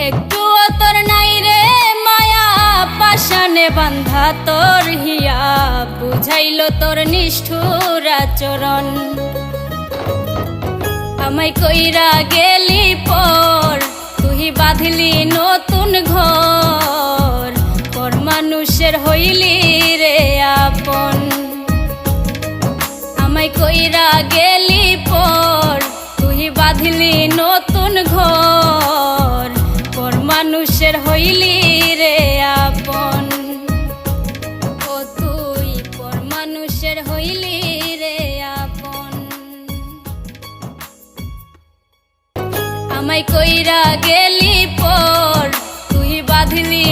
একটুও তোর নাই রে মায়া, পাশানে বান্ধা তোর হিয়া, বুঝাইল তোর নিষ্ঠুর আচরণ। আমায় কইরা গেলি পর, তুই বাঁধলি নতুন ঘর, পর মানুষের হইলি রে আপন। আমায় কইরা গেলি পর, তুই বাঁধলি নতুন ঘর, পর মানুষের হইলি রে আপন। ও তুই পর মানুষের হইলি রে আপন। আমায় কইরা গেলি পর, তুই বাঁধলি